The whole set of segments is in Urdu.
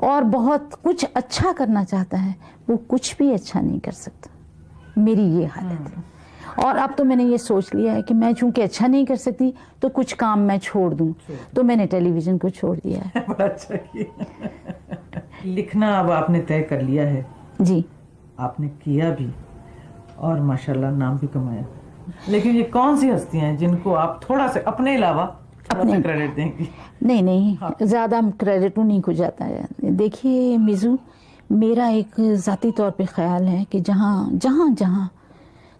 اور بہت کچھ اچھا کرنا چاہتا ہے وہ کچھ بھی اچھا نہیں کر سکتا. میری یہ حالت ہے. اور اب تو میں نے یہ سوچ لیا ہے کہ میں چونکہ اچھا نہیں کر سکتی تو کچھ کام میں چھوڑ دوں, تو میں نے ٹیلی ویژن کو چھوڑ دیا ہے. بڑا اچھا کیا. لکھنا اب آپ نے طے کر لیا ہے. جی آپ نے کیا بھی اور ماشاءاللہ نام بھی کمایا. لیکن یہ کون سی ہستیاں ہیں جن کو آپ تھوڑا سا اپنے علاوہ اپنے کریڈٹ دیں گی؟ نہیں زیادہ کریڈٹ انہیں کو جاتا ہے. دیکھیے میزو, میرا ایک ذاتی طور پہ خیال ہے کہ جہاں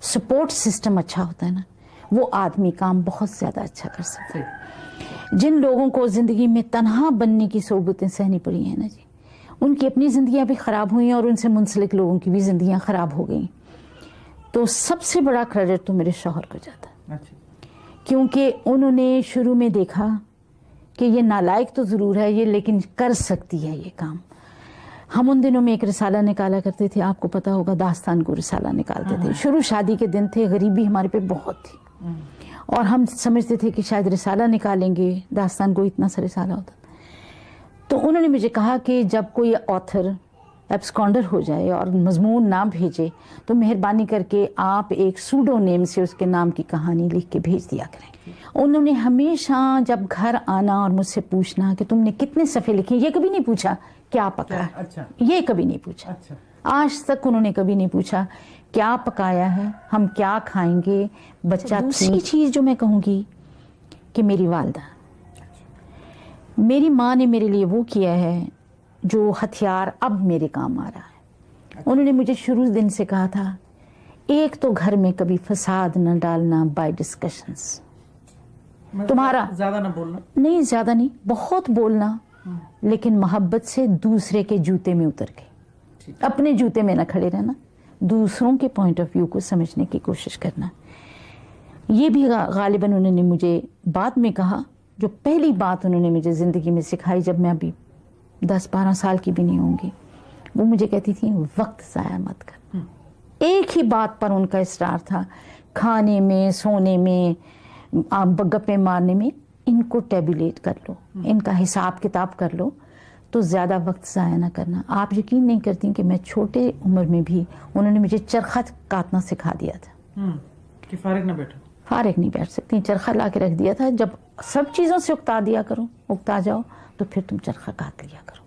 سپورٹ سسٹم اچھا ہوتا ہے نا, وہ آدمی کام بہت زیادہ اچھا کر سکتا ہے. جن لوگوں کو زندگی میں تنہا بننے کی صعوبتیں سہنی پڑی ہیں نا جی, ان کی اپنی زندگیاں بھی خراب ہوئی ہیں اور ان سے منسلک لوگوں کی بھی زندگیاں خراب ہو گئیں. تو سب سے بڑا کریڈٹ تو میرے شوہر کو جاتا ہے, کیونکہ انہوں نے شروع میں دیکھا کہ یہ نالائق تو ضرور ہے یہ, لیکن کر سکتی ہے یہ کام. ہم ان دنوں میں ایک رسالہ نکالا کرتے تھے, آپ کو پتا ہوگا, داستان کو رسالہ نکالتے تھے. شروع شادی کے دن تھے, غریبی ہمارے پہ بہت تھی اور ہم سمجھتے تھے کہ شاید رسالہ نکالیں گے, داستان کو اتنا سا رسالہ ہوتا. تو انہوں نے مجھے کہا کہ جب کوئی آتھر ایبسکانڈر ہو جائے اور مضمون نہ بھیجے تو مہربانی کر کے آپ ایک سوڈو نیم سے اس کے نام کی کہانی لکھ کے بھیج دیا کریں. انہوں نے ہمیشہ جب گھر آنا اور مجھ سے پوچھنا کہ تم نے کتنے صفحے لکھے, یہ کبھی نہیں پوچھا کیا پکا ہے, یہ کبھی نہیں پوچھا. آج تک انہوں نے کبھی نہیں پوچھا کیا پکایا ہے, ہم کیا کھائیں گے بچہ. دوسری چیز جو میں کہوں گی کہ میری والدہ, میری ماں نے میرے لیے وہ کیا ہے جو ہتھیار اب میرے کام آ رہا ہے. انہوں نے مجھے شروع دن سے کہا تھا ایک تو گھر میں کبھی فساد نہ ڈالنا بائی ڈسکشنز. تمہارا زیادہ نہ بولنا, نہیں زیادہ نہیں, بہت بولنا, لیکن محبت سے دوسرے کے جوتے میں اتر کے, اپنے جوتے میں نہ کھڑے رہنا, دوسروں کے پوائنٹ آف ویو کو سمجھنے کی کوشش کرنا. یہ بھی غالباً انہوں نے مجھے بعد میں کہا, جو پہلی بات انہوں نے مجھے زندگی میں سکھائی جب میں ابھی 10-12 سال کی بھی نہیں ہوں گی, وہ مجھے کہتی تھی وقت ضائع مت کر. ایک ہی بات پر ان کا اصرار تھا, کھانے میں, سونے میں, گپے مارنے میں, ان کو ٹیبولیٹ کر لو, ان کا حساب کتاب کر لو, تو زیادہ وقت ضائع نہ کرنا. آپ یقین نہیں کرتی کہ میں چھوٹے عمر میں بھی انہوں نے مجھے چرخہ کاٹنا سکھا دیا تھا کہ فارغ نہ بیٹھو. فارغ نہیں بیٹھ سکتی, چرخہ لا کے رکھ دیا تھا, جب سب چیزوں سے اکتا دیا کرو, اکتا جاؤ تو پھر تم چرخہ کاٹ لیا کرو.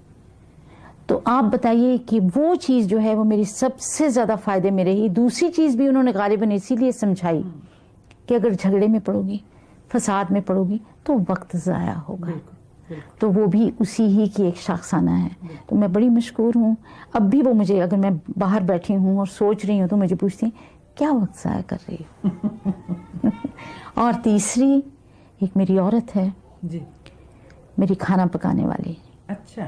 تو آپ بتائیے کہ وہ چیز جو ہے وہ میری سب سے زیادہ فائدے میں رہی. دوسری چیز بھی انہوں نے غالباً اسی لیے سمجھائی کہ اگر جھگڑے میں پڑو گی, فساد میں پڑو گی تو وقت ضائع ہوگا. تو وہ بھی اسی ہی کی ایک شاخسانہ ہے. تو میں بڑی مشکور ہوں. اب بھی وہ مجھے, اگر میں باہر بیٹھی ہوں اور سوچ رہی ہوں تو مجھے پوچھتی ہیں کیا وقت ضائع کر رہی ہو. اور تیسری ایک میری عورت ہے جی, میری کھانا پکانے والی. اچھا,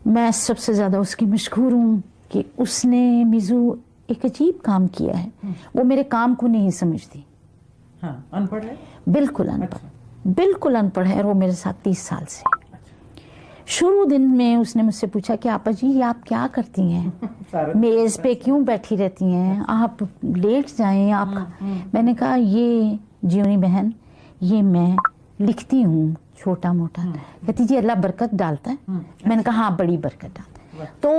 میں سب سے زیادہ اس کی مشکور ہوں کہ اس نے میزو ایک عجیب کام کیا ہے. وہ میرے کام کو نہیں سمجھتی. ہاں, ان پڑھ ہے, بالکل ان پڑھ, بالکل ان پڑھ ہے, اور وہ میرے ساتھ 30 سال سے. شروع دن میں اس نے مجھ سے پوچھا کہ آپا جی یہ آپ کیا کرتی ہیں, میز پہ کیوں بیٹھی رہتی ہیں, آپ لیٹ جائیں آپ. میں نے کہا یہ جیونی بہن, یہ میں لکھتی ہوں چھوٹا موٹا. کہتی جی اللہ برکت ڈالتا ہے. میں نے کہا ہاں بڑی برکت ڈالتا ہے. تو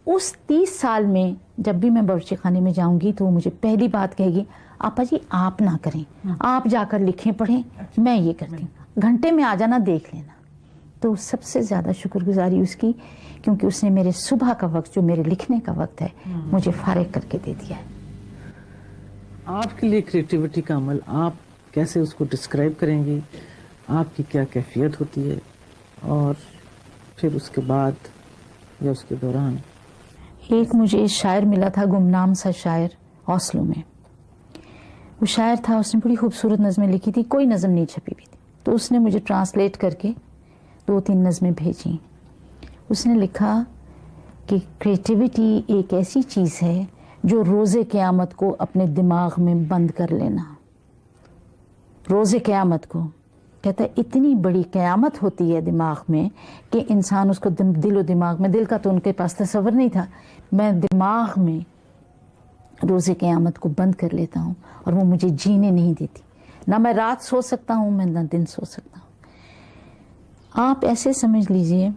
اس 30 سال میں جب بھی میں باورچی خانے میں جاؤں گی تو وہ مجھے پہلی بات کہے گی آپا جی آپ نہ کریں, آپ جا کر لکھیں پڑھیں, میں یہ کرتی ہوں, گھنٹے میں آ جانا دیکھ لینا. تو سب سے زیادہ شکر گزاری اس کی, کیونکہ اس نے میرے صبح کا وقت جو میرے لکھنے کا وقت ہے مجھے فارغ کر کے دے دیا ہے. آپ کے لیے کریٹیوٹی کا عمل آپ کیسے اس کو ڈسکرائب کریں گی, آپ کی کیا کیفیت ہوتی ہے, اور پھر اس کے بعد یا اس کے دوران؟ ایک مجھے شاعر ملا تھا, گمنام سا شاعر اوسلو میں. وہ شاعر تھا, اس نے بڑی خوبصورت نظمیں لکھی تھی, کوئی نظم نہیں چھپی ہوئی تھی. تو اس نے مجھے ٹرانسلیٹ کر کے 2-3 نظمیں بھیجیں. اس نے لکھا کہ کریٹیوٹی ایک ایسی چیز ہے جو روز قیامت کو اپنے دماغ میں بند کر لینا. روز قیامت کو کہتا ہے اتنی بڑی قیامت ہوتی ہے دماغ میں کہ انسان اس کو دل و دماغ میں, دل کا تو ان کے پاس تصور نہیں تھا, میں دماغ میں روز قیامت کو بند کر لیتا ہوں اور وہ مجھے جینے نہیں دیتی. نہ میں رات سو سکتا ہوں, میں نہ دن سو سکتا ہوں. آپ ایسے سمجھ لیجئے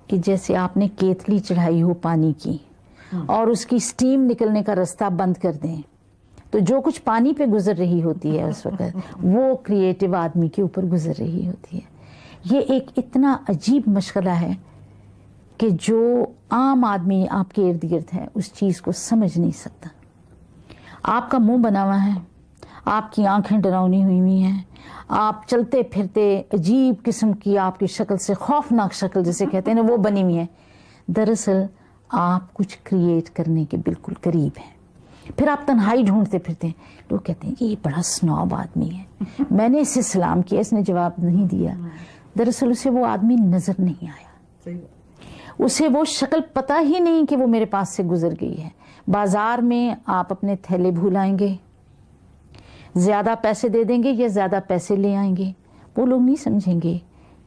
کہ جیسے آپ نے کیتلی چڑھائی ہو پانی کی اور اس کی سٹیم نکلنے کا راستہ بند کر دیں تو جو کچھ پانی پہ گزر رہی ہوتی ہے اس وقت وہ کریٹو آدمی کے اوپر گزر رہی ہوتی ہے. یہ ایک اتنا عجیب مشغلہ ہے کہ جو عام آدمی آپ کے ارد گرد ہے اس چیز کو سمجھ نہیں سکتا. آپ کا منہ بنا ہوا ہے, آپ کی آنکھیں ڈراؤنی ہوئی ہیں, آپ چلتے پھرتے عجیب قسم کی آپ کی شکل سے خوفناک شکل جسے کہتے ہیں نا وہ بنی ہوئی ہے. دراصل آپ کچھ کریٹ کرنے کے بالکل قریب ہیں. پھر آپ تنہائی ڈھونڈتے پھرتے ہیں. لوگ کہتے ہیں کہ یہ بڑا سنوب آدمی ہے, میں نے اسے سلام کیا اس نے جواب نہیں دیا. دراصل اسے وہ آدمی نظر نہیں آیا, اسے وہ شکل پتہ ہی نہیں کہ وہ میرے پاس سے گزر گئی ہے. بازار میں آپ اپنے تھیلے بھولائیں گے, زیادہ پیسے دے دیں گے یا زیادہ پیسے لے آئیں گے, وہ لوگ نہیں سمجھیں گے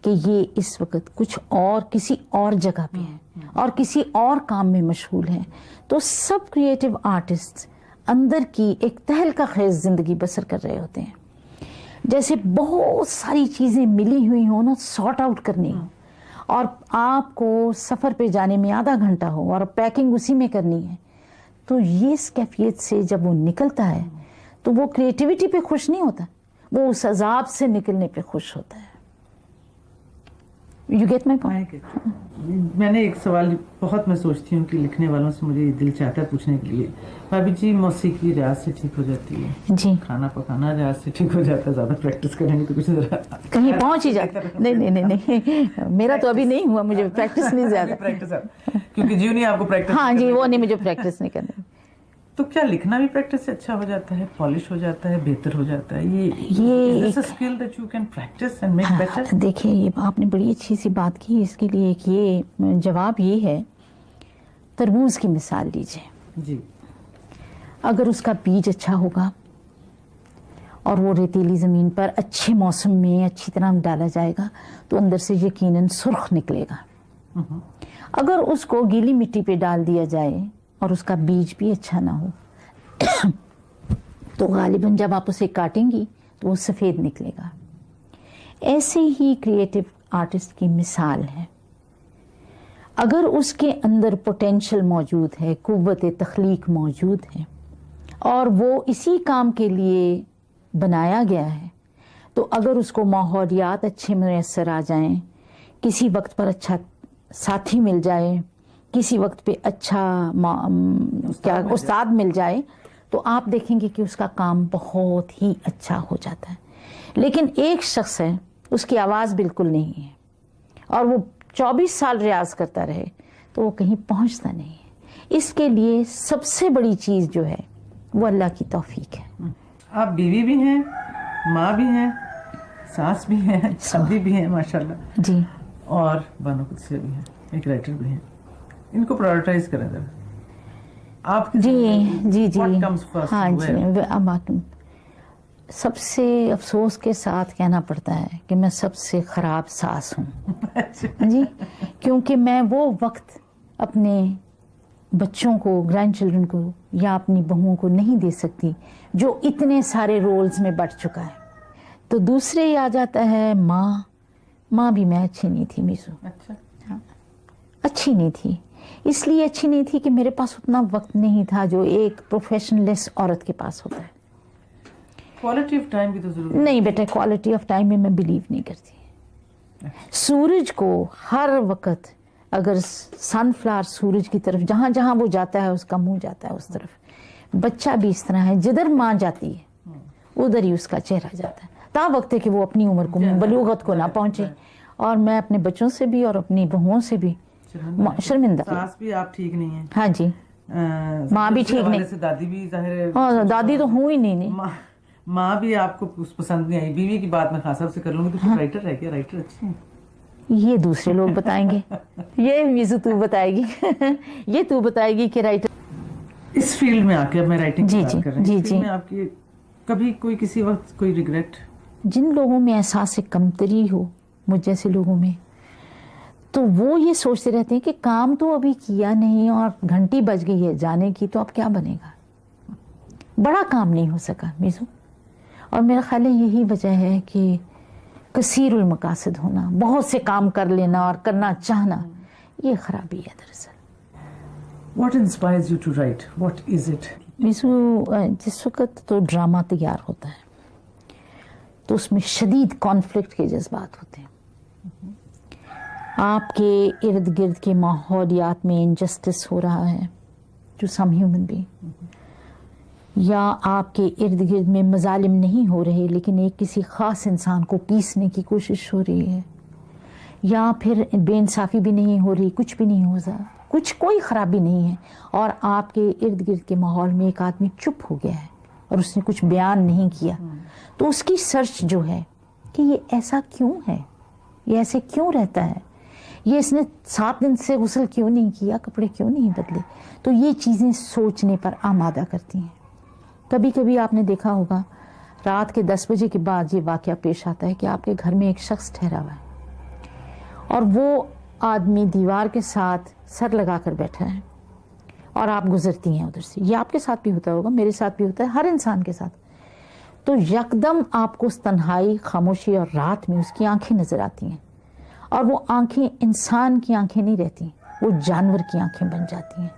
کہ یہ اس وقت کچھ اور کسی اور جگہ پہ ہے اور کسی اور کام میں مشغول ہیں. تو سب کریٹو آرٹسٹ اندر کی ایک تہلکہ خیز زندگی بسر کر رہے ہوتے ہیں, جیسے بہت ساری چیزیں ملی ہوئی ہوں نا سارٹ آؤٹ کرنی ہوں, اور آپ کو سفر پہ جانے میں آدھا گھنٹہ ہو اور پیکنگ اسی میں کرنی ہے. تو یہ اس کیفیت سے جب وہ نکلتا ہے تو وہ کریٹیوٹی پہ خوش نہیں ہوتا, وہ اس عذاب سے نکلنے پہ خوش ہوتا ہے. You get my point. میں نے ایک سوال بہت میں سوچتی ہوں کہ لکھنے والوں سے مجھے دل چاہتا ہے پوچھنے کے لیے. بھابھی جی موسیقی ریاض سے ٹھیک ہو جاتی ہے جی, کھانا پکانا ریاض سے ٹھیک ہو جاتا ہے, زیادہ پریکٹس کریں گے تو کچھ کہیں پہنچ ہی جاتا. نہیں, میرا تو ابھی نہیں ہوا, مجھے پریکٹس نہیں زیادہ, کیونکہ جیو نہیں آپ کو پریکٹس. ہاں جی, وہ نہیں, مجھے پریکٹس نہیں کرنی. تو کیا لکھنا بھی پریکٹس سے اچھا ہو جاتا ہے, پالش ہو جاتا ہے, بہتر ہو جاتا ہے؟ یہ skill that you can practice and make better. دیکھیے یہ آپ نے بڑی اچھی سی بات کی. اس کے لیے ایک یہ جواب یہ ہے, تربوز کی مثال لیجیے. جی, اگر اس کا بیج اچھا ہوگا اور وہ ریتیلی زمین پر اچھے موسم میں اچھی طرح ڈالا جائے گا تو اندر سے یقیناً سرخ نکلے گا. اگر اس کو گیلی مٹی پہ ڈال دیا جائے اور اس کا بیج بھی اچھا نہ ہو تو غالباً جب آپ اسے کاٹیں گی تو وہ سفید نکلے گا. ایسے ہی کریٹو آرٹسٹ کی مثال ہے. اگر اس کے اندر پوٹینشل موجود ہے, قوت تخلیق موجود ہے اور وہ اسی کام کے لیے بنایا گیا ہے, تو اگر اس کو ماحولیات اچھے میسر آ جائیں, کسی وقت پر اچھا ساتھی مل جائے, کسی وقت پہ اچھا استاد مل جائے, تو آپ دیکھیں گے کہ اس کا کام بہت ہی اچھا ہو جاتا ہے. لیکن ایک شخص ہے اس کی آواز بالکل نہیں ہے اور وہ 24 سال ریاض کرتا رہے تو وہ کہیں پہنچتا نہیں ہے. اس کے لیے سب سے بڑی چیز جو ہے وہ اللہ کی توفیق ہے. آپ بیوی بھی ہیں, ماں بھی ہیں, ساس بھی ہیں, شادی بھی ہیں ماشاءاللہ, جی, اور بانو قدسیہ بھی ہیں, ایک رائٹر بھی ہیں. ان کو پرائورٹائز کریں ذرا. آپ جی, ہاں جی, اب سب سے افسوس کے ساتھ کہنا پڑتا ہے کہ میں سب سے خراب ساس ہوں جی, کیونکہ میں وہ وقت اپنے بچوں کو, گرینڈ چلڈرن کو یا اپنی بہوؤں کو نہیں دے سکتی جو اتنے سارے رولز میں بٹ چکا ہے. تو دوسرے ہی آ جاتا ہے ماں بھی میں اچھی نہیں تھی میزو, اچھی نہیں تھی. اس لیے اچھی نہیں تھی کہ میرے پاس اتنا وقت نہیں تھا جو ایک پروفیشنلس عورت کے پاس ہوتا ہے. کوالٹی آف ٹائم بھی تو ضروری نہیں بیٹا, کوالٹی آف ٹائم میں بلیو نہیں کرتی. سورج کو ہر وقت اگر سن فلاور سورج کی طرف جہاں جہاں وہ جاتا ہے اس کا منہ جاتا ہے اس طرف. بچہ بھی اس طرح ہے, جدھر ماں جاتی ہے ادھر ہی اس کا چہرہ جاتا ہے, تا وقت ہے کہ وہ اپنی عمر کو, بلوغت کو نہ پہنچے. اور میں اپنے بچوں سے بھی اور اپنی بہوؤں سے بھی شرمندہ. ساس بھی آپ ٹھیک نہیں ہیں. ہاں جی, ماں بھی ٹھیک نہیں, دادی بھی ظاہر, ہاں دادی تو ہوں ہی نہیں. ماں بھی آپ کو پسند نہیں آئی. بیوی کی بات میں خاص طور سے کر لوں گی تو رائٹر ہے کیا؟ رائٹر اچھے ہیں یہ دوسرے لوگ بتائیں گے, یہ میزو تو بتائے گی, یہ تو بتائے گی کہ رائٹر. اس فیلڈ میں آ کے میں رائٹنگ کی بات کر رہی ہوں, جی اس فیلڈ میں آپ کی کبھی کوئی کسی وقت کوئی ریگریٹ؟ جن لوگوں میں احساس کمتری ہو, مجھ جیسے لوگوں میں, تو وہ یہ سوچتے رہتے ہیں کہ کام تو ابھی کیا نہیں اور گھنٹی بج گئی ہے جانے کی, تو اب کیا بنے گا. بڑا کام نہیں ہو سکا میزو. اور میرا خیال ہے یہی وجہ ہے کہ کثیر المقاصد ہونا, بہت سے کام کر لینا اور کرنا چاہنا, یہ خرابی ہے دراصل. What inspires you to write? What is it? جس وقت تو ڈرامہ تیار ہوتا ہے تو اس میں شدید کانفلکٹ کے جذبات ہوتے ہیں. آپ کے ارد گرد کے ماحولیات میں انجسٹس ہو رہا ہے ٹو سم ہیومن بینگ، یا آپ کے ارد گرد میں مظالم نہیں ہو رہے لیکن ایک کسی خاص انسان کو پیسنے کی کوشش ہو رہی ہے، یا پھر بے انصافی بھی نہیں ہو رہی، کچھ بھی نہیں ہو رہا، کچھ کوئی خرابی نہیں ہے، اور آپ کے ارد گرد کے ماحول میں ایک آدمی چپ ہو گیا ہے اور اس نے کچھ بیان نہیں کیا، تو اس کی سرچ جو ہے کہ یہ ایسا کیوں ہے، یہ ایسے کیوں رہتا ہے، یہ اس نے 7 دن سے غسل کیوں نہیں کیا، کپڑے کیوں نہیں بدلے، تو یہ چیزیں سوچنے پر آمادہ کرتی ہیں. کبھی کبھی آپ نے دیکھا ہوگا رات کے 10 بجے کے بعد یہ واقعہ پیش آتا ہے کہ آپ کے گھر میں ایک شخص ٹھہرا ہوا ہے اور وہ آدمی دیوار کے ساتھ سر لگا کر بیٹھا ہے اور آپ گزرتی ہیں ادھر سے. یہ آپ کے ساتھ بھی ہوتا ہوگا، میرے ساتھ بھی ہوتا ہے، ہر انسان کے ساتھ. تو یکدم آپ کو اس تنہائی، خاموشی اور رات میں اس کی آنکھیں نظر آتی ہیں، اور وہ آنکھیں انسان کی آنکھیں نہیں رہتی، وہ جانور کی آنکھیں بن جاتی ہیں.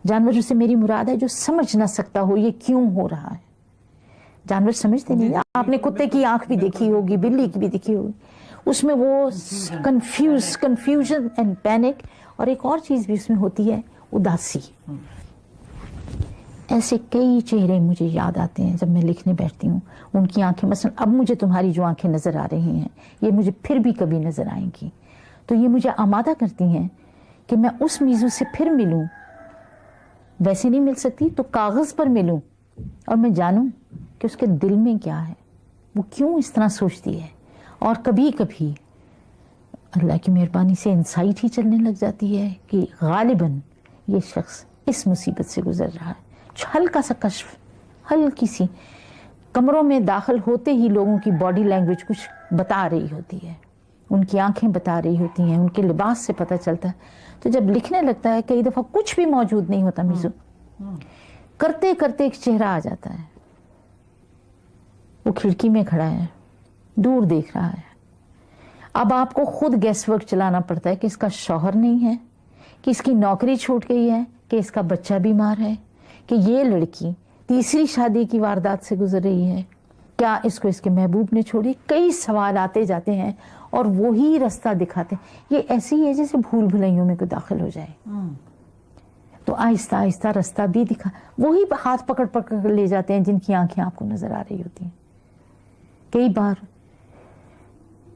جانور سے میری مراد ہے جو سمجھ نہ سکتا ہو یہ کیوں ہو رہا ہے. جانور سمجھتے نہیں. آپ نے کتے کی آنکھ بھی دیکھی ہوگی، بلی کی بھی دیکھی ہوگی، اس میں وہ کنفیوژن اینڈ پینک، اور ایک اور چیز بھی اس میں ہوتی ہے، اداسی. ایسے کئی چہرے مجھے یاد آتے ہیں جب میں لکھنے بیٹھتی ہوں. ان کی آنکھیں، مثلا اب مجھے تمہاری جو آنکھیں نظر آ رہی ہیں یہ مجھے پھر بھی کبھی نظر آئیں گی، تو یہ مجھے آمادہ کرتی ہیں کہ میں اس میزو سے پھر ملوں. ویسے نہیں مل سکتی تو کاغذ پر ملوں اور میں جانوں کہ اس کے دل میں کیا ہے، وہ کیوں اس طرح سوچتی ہے. اور کبھی کبھی اللہ کی مہربانی سے انسائٹ ہی چلنے لگ جاتی ہے کہ غالباً یہ شخص اس مصیبت سے گزر رہا ہے. ہلکا سا کشف، ہلکی سی، کمروں میں داخل ہوتے ہی لوگوں کی باڈی لینگویج کچھ بتا رہی ہوتی ہے، ان کی آنکھیں بتا رہی ہوتی ہیں، ان کے لباس سے پتہ چلتا ہے. تو جب لکھنے لگتا ہے کئی دفعہ کچھ بھی موجود نہیں ہوتا میزو، کرتے کرتے ایک چہرہ آ جاتا ہے، وہ کھڑکی میں کھڑا ہے، دور دیکھ رہا ہے. اب آپ کو خود گیس ورک چلانا پڑتا ہے کہ اس کا شوہر نہیں ہے، کہ اس کی نوکری چھوٹ گئی ہے، کہ اس کا بچہ بیمار ہے، کہ یہ لڑکی تیسری شادی کی واردات سے گزر رہی ہے، کیا اس کو اس کے محبوب نے چھوڑی. کئی سوال آتے جاتے ہیں اور وہی رستہ دکھاتے ہیں. یہ ایسی ہے جیسے بھول بھلائیوں میں کوئی داخل ہو جائے. تو آہستہ آہستہ رستہ بھی دکھا، وہی ہاتھ پکڑ پکڑ لے جاتے ہیں جن کی آنکھیں آپ کو نظر آ رہی ہوتی ہیں. کئی بار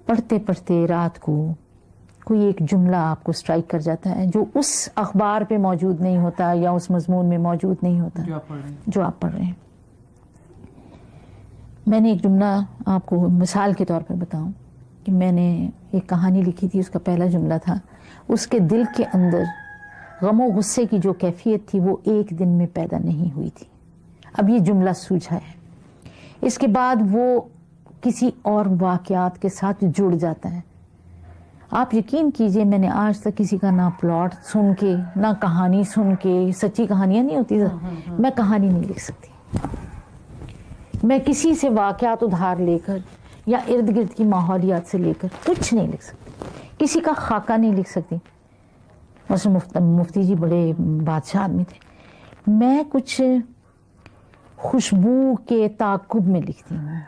پڑھتے پڑھتے رات کو کوئی ایک جملہ آپ کو سٹرائک کر جاتا ہے جو اس اخبار پہ موجود نہیں ہوتا یا اس مضمون میں موجود نہیں ہوتا جو آپ پڑھ رہے ہیں. میں نے ایک جملہ آپ کو مثال کے طور پر بتاؤں کہ میں نے ایک کہانی لکھی تھی، اس کا پہلا جملہ تھا، اس کے دل کے اندر غم و غصے کی جو کیفیت تھی وہ ایک دن میں پیدا نہیں ہوئی تھی. اب یہ جملہ سوجھا ہے. اس کے بعد وہ کسی اور واقعات کے ساتھ جڑ جاتا ہے. آپ یقین کیجئے میں نے آج تک کسی کا نہ پلاٹ سن کے، نہ کہانی سن کے، سچی کہانیاں نہیں ہوتی، میں کہانی نہیں لکھ سکتی. میں کسی سے واقعات ادھار لے کر یا ارد گرد کی ماحولیات سے لے کر کچھ نہیں لکھ سکتی. کسی کا خاکہ نہیں لکھ سکتی. مثلا مفتی جی بڑے بادشاہ آدمی تھے. میں کچھ خوشبو کے تعاقب میں لکھتی ہوں.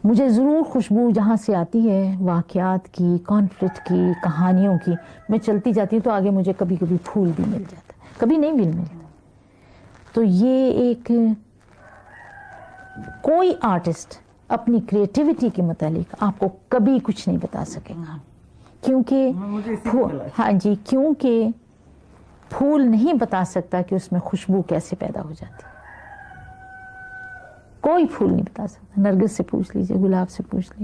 مجھے ضرور خوشبو جہاں سے آتی ہے واقعات کی، کانفلکٹ کی، کہانیوں کی، میں چلتی جاتی ہوں تو آگے مجھے کبھی کبھی پھول بھی مل جاتا ہے، کبھی نہیں بھی ملتا. تو یہ ایک کوئی آرٹسٹ اپنی کریٹیوٹی کے متعلق آپ کو کبھی کچھ نہیں بتا سکے گا، کیونکہ ہاں جی، کیونکہ پھول نہیں بتا سکتا کہ اس میں خوشبو کیسے پیدا ہو جاتی. کوئی پھول نہیں بتا سکتا. نرگس سے پوچھ لیجئے، گلاب سے پوچھ لیجئے.